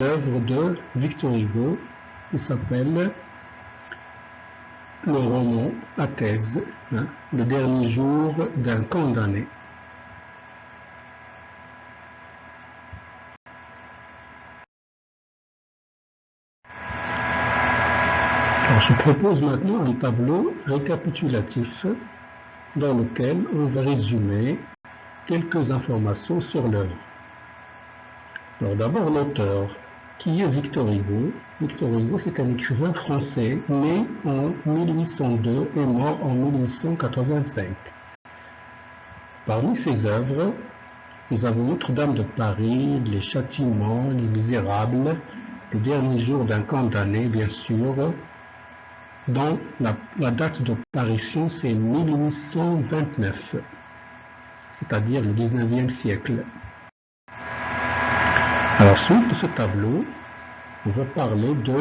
l'œuvre de Victor Hugo qui s'appelle le roman à thèse, le dernier jour d'un condamné. Alors, je propose maintenant un tableau récapitulatif dans lequel on va résumer quelques informations sur l'œuvre. Alors d'abord l'auteur, qui est Victor Hugo. Victor Hugo, c'est un écrivain français né en 1802 et mort en 1885. Parmi ses œuvres, nous avons Notre-Dame de Paris, Les Châtiments, Les Misérables, Le dernier jour d'un condamné, bien sûr, dont la date de parution c'est 1829, c'est-à-dire le 19e siècle. Alors, suite de ce tableau, on va parler du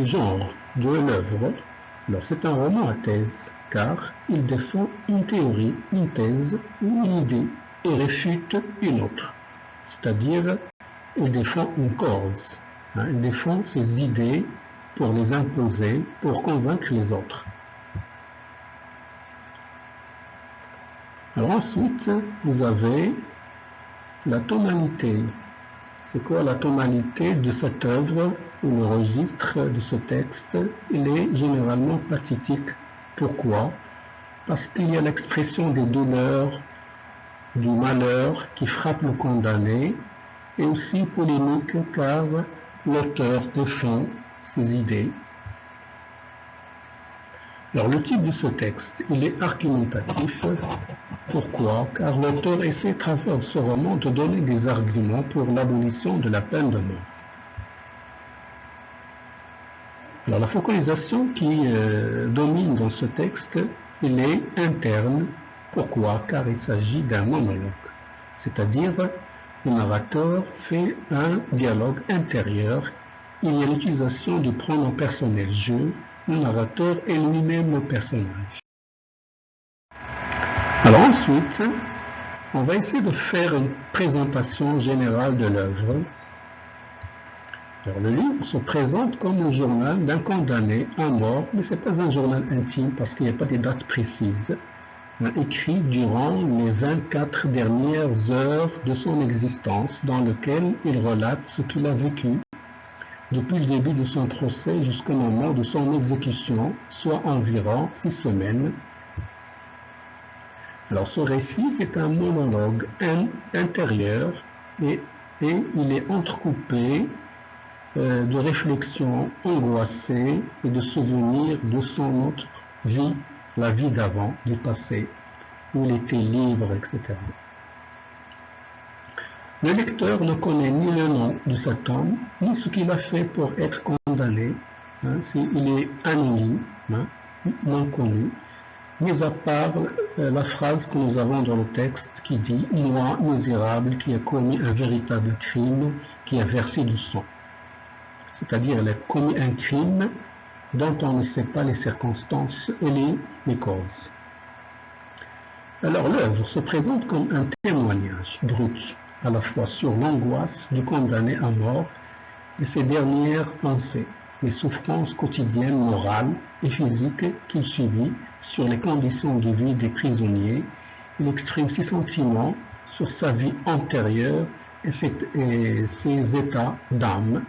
genre de l'œuvre. Alors, c'est un roman à thèse, car il défend une théorie, une thèse ou une idée et réfute une autre. C'est-à-dire, il défend une cause. Il défend ses idées pour les imposer, pour convaincre les autres. Alors ensuite, vous avez la tonalité. C'est quoi la tonalité de cette œuvre ou le registre de ce texte? Il est généralement pathétique. Pourquoi? Parce qu'il y a l'expression des douleurs, du malheur qui frappe le condamné, et aussi polémique car l'auteur défend ses idées. Alors le type de ce texte, il est argumentatif. Pourquoi? Car l'auteur essaie à travers ce roman de donner des arguments pour l'abolition de la peine de mort. Alors la focalisation qui domine dans ce texte, il est interne. Pourquoi? Car il s'agit d'un monologue. C'est-à-dire, le narrateur fait un dialogue intérieur. Il y a l'utilisation du pronom personnel « je ». Le narrateur est lui-même le personnage. Alors ensuite, on va essayer de faire une présentation générale de l'œuvre. Alors le livre se présente comme le journal d'un condamné à mort, mais ce n'est pas un journal intime parce qu'il n'y a pas de dates précises. Écrit durant les 24 dernières heures de son existence, dans lequel il relate ce qu'il a vécu depuis le début de son procès jusqu'au moment de son exécution, soit environ 6 semaines. Alors ce récit, c'est un monologue intérieur et il est entrecoupé de réflexions angoissées et de souvenirs de son autre vie, la vie d'avant, du passé, où il était libre, etc. Le lecteur ne connaît ni le nom de cet homme, ni ce qu'il a fait pour être condamné. Il est anonyme, non connu, mis à part la phrase que nous avons dans le texte qui dit « Moi, misérable, qui a commis un véritable crime, qui a versé du sang ». C'est-à-dire, il a commis un crime dont on ne sait pas les circonstances et les causes. Alors l'œuvre se présente comme un témoignage brut, à la fois sur l'angoisse du condamné à mort et ses dernières pensées, les souffrances quotidiennes morales et physiques qu'il subit, sur les conditions de vie des prisonniers. Il exprime ses sentiments sur sa vie antérieure et ses états d'âme.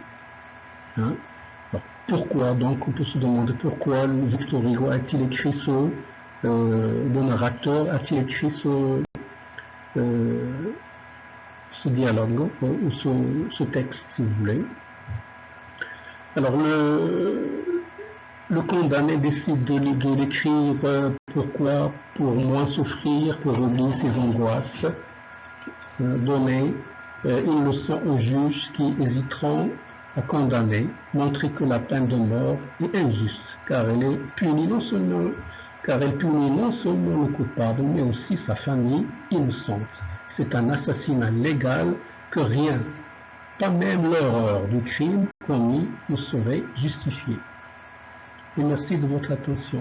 Pourquoi donc, on peut se demander pourquoi Victor Hugo a-t-il écrit le narrateur a-t-il écrit ce dialogue ou ce texte, si vous voulez. Alors le condamné décide de l'écrire. Pourquoi? Pour moins souffrir, pour oublier ses angoisses, donner une leçon aux juges qui hésiteront à condamner, montrer que la peine de mort est injuste, car elle punit non seulement le coupable, mais aussi sa famille innocente. C'est un assassinat légal que rien, pas même l'horreur du crime commis, ne saurait justifier. Et merci de votre attention.